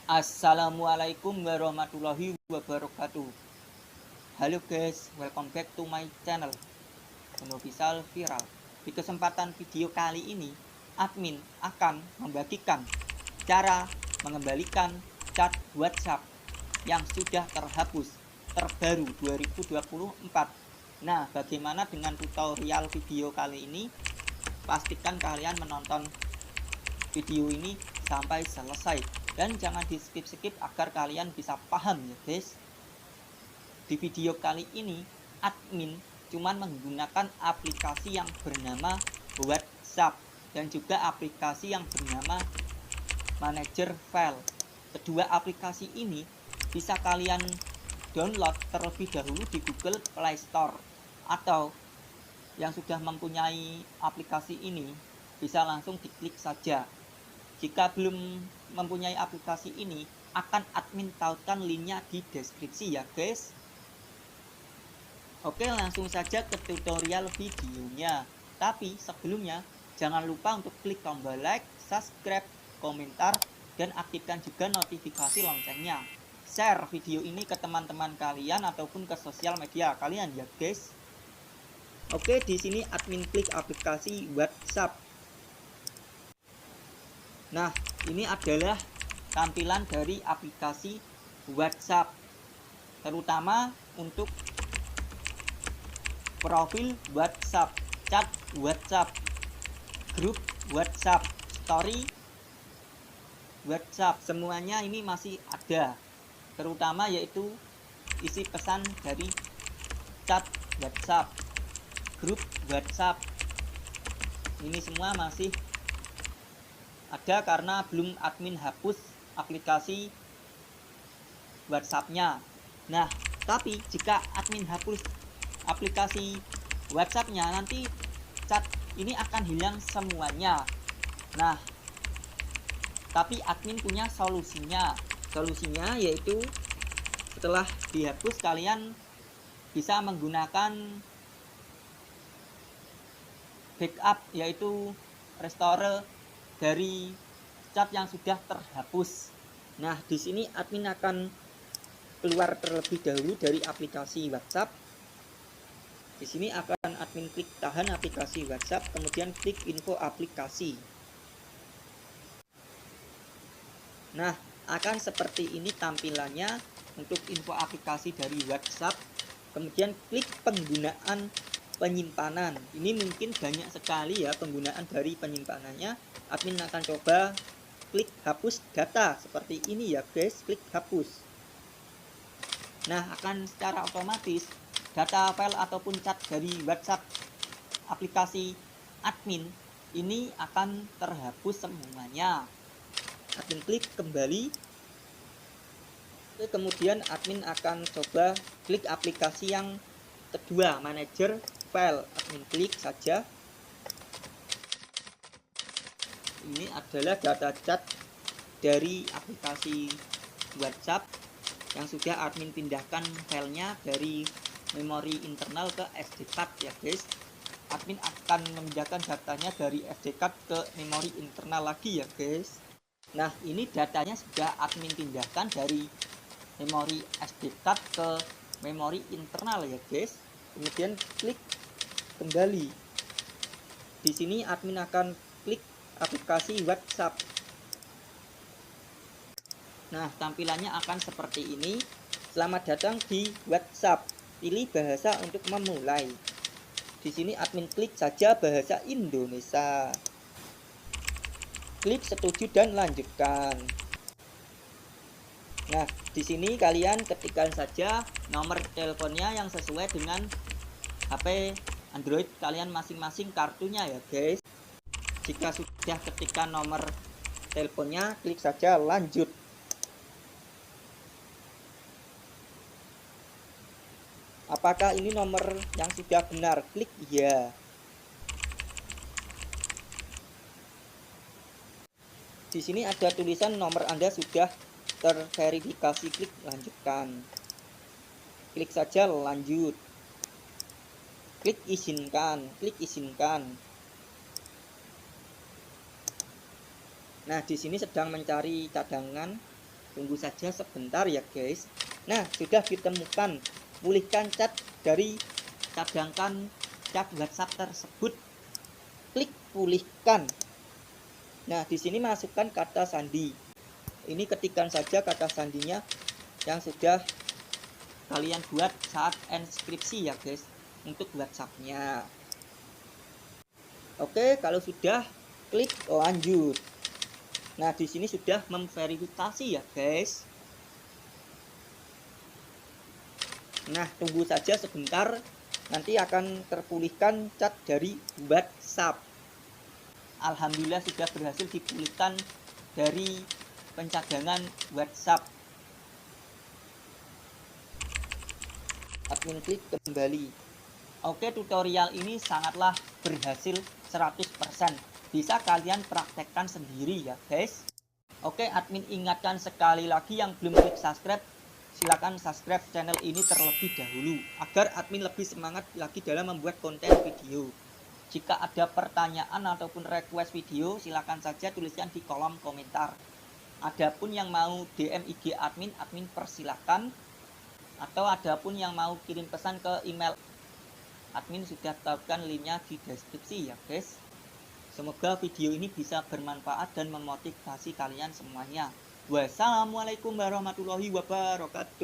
Assalamualaikum warahmatullahi wabarakatuh. Halo guys, welcome back to my channel Official Viral. Di kesempatan video kali ini, admin akan membagikan cara mengembalikan chat WhatsApp yang sudah terhapus terbaru 2024. Nah, bagaimana dengan tutorial video kali ini? Pastikan kalian menonton video ini sampai selesai dan jangan di skip agar kalian bisa paham ya guys. Di video kali ini admin cuman menggunakan aplikasi yang bernama WhatsApp dan juga aplikasi yang bernama Manager File. Kedua aplikasi ini bisa kalian download terlebih dahulu di Google Play Store, atau yang sudah mempunyai aplikasi ini bisa langsung diklik saja. Jika belum mempunyai aplikasi ini, akan admin tautkan linknya di deskripsi ya guys. Oke, langsung saja ke tutorial videonya. Tapi sebelumnya, jangan lupa untuk klik tombol like, subscribe, komentar, dan aktifkan juga notifikasi loncengnya. Share video ini ke teman-teman kalian ataupun ke sosial media kalian ya guys. Oke, di sini admin klik aplikasi WhatsApp. Nah, ini adalah tampilan dari aplikasi WhatsApp, terutama untuk profil WhatsApp, chat WhatsApp, grup WhatsApp, story WhatsApp, semuanya ini masih ada, terutama yaitu isi pesan dari chat WhatsApp, grup WhatsApp, ini semua masih ada karena belum admin hapus aplikasi WhatsApp-nya. Nah, tapi jika admin hapus aplikasi WhatsApp-nya, nanti chat ini akan hilang semuanya. Nah, tapi admin punya solusinya. Solusinya yaitu setelah dihapus kalian bisa menggunakan backup, yaitu restore dari chat yang sudah terhapus. Nah, di sini admin akan keluar terlebih dahulu dari aplikasi WhatsApp. Di sini akan admin klik tahan aplikasi WhatsApp, kemudian klik info aplikasi. Nah, akan seperti ini tampilannya untuk info aplikasi dari WhatsApp. Kemudian klik penggunaan penyimpanan. Ini mungkin banyak sekali ya penggunaan dari penyimpanannya. Admin akan coba klik hapus data seperti ini ya guys, klik hapus. Nah, akan secara otomatis data file ataupun chat dari WhatsApp aplikasi admin ini akan terhapus semuanya. Admin klik kembali. Kemudian admin akan coba klik aplikasi yang kedua, Manager File. Admin klik saja. Ini adalah data chat dari aplikasi WhatsApp yang sudah admin pindahkan filenya dari memori internal ke SD card ya guys. Admin akan memindahkan datanya dari SD card ke memori internal lagi ya guys. Nah, ini datanya sudah admin pindahkan dari memori SD card ke memori internal ya guys. Kemudian klik kembali. Di sini admin akan klik aplikasi WhatsApp. Nah, tampilannya akan seperti ini. Selamat datang di WhatsApp. Pilih bahasa untuk memulai. Di sini admin klik saja bahasa Indonesia. Klik setuju dan lanjutkan. Nah, di sini kalian ketikkan saja nomor teleponnya yang sesuai dengan HP Android kalian masing-masing kartunya ya guys. Jika sudah ketikkan nomor teleponnya, klik saja lanjut. Apakah ini nomor yang sudah benar? Klik ya. Di sini ada tulisan nomor Anda sudah terverifikasi, klik lanjutkan. Klik saja lanjut. Klik izinkan, klik izinkan. Nah, di sini sedang mencari cadangan. Tunggu saja sebentar ya guys. Nah, sudah ditemukan. Pulihkan cat dari cadangkan cat WhatsApp tersebut. Klik pulihkan. Nah, di sini masukkan kata sandi. Ini ketikkan saja kata sandinya yang sudah kalian buat saat enskripsi ya guys, untuk WhatsApp-nya. Oke, kalau sudah, klik lanjut. Nah, di sini sudah memverifikasi ya guys. Nah, tunggu saja sebentar, nanti akan terpulihkan cat dari WhatsApp. Alhamdulillah sudah berhasil dipulihkan dari pencadangan WhatsApp. Admin klik kembali. Oke, tutorial ini sangatlah berhasil 100%. Bisa kalian praktekkan sendiri ya guys. Oke, admin ingatkan sekali lagi yang belum klik subscribe, silakan subscribe channel ini terlebih dahulu agar admin lebih semangat lagi dalam membuat konten video. Jika ada pertanyaan ataupun request video, silakan saja tuliskan di kolom komentar. Adapun yang mau DM IG admin, admin persilakan. Atau adapun yang mau kirim pesan ke email, admin sudah taruhkan linknya di deskripsi ya guys. Semoga video ini bisa bermanfaat dan memotivasi kalian semuanya. Wassalamualaikum warahmatullahi wabarakatuh.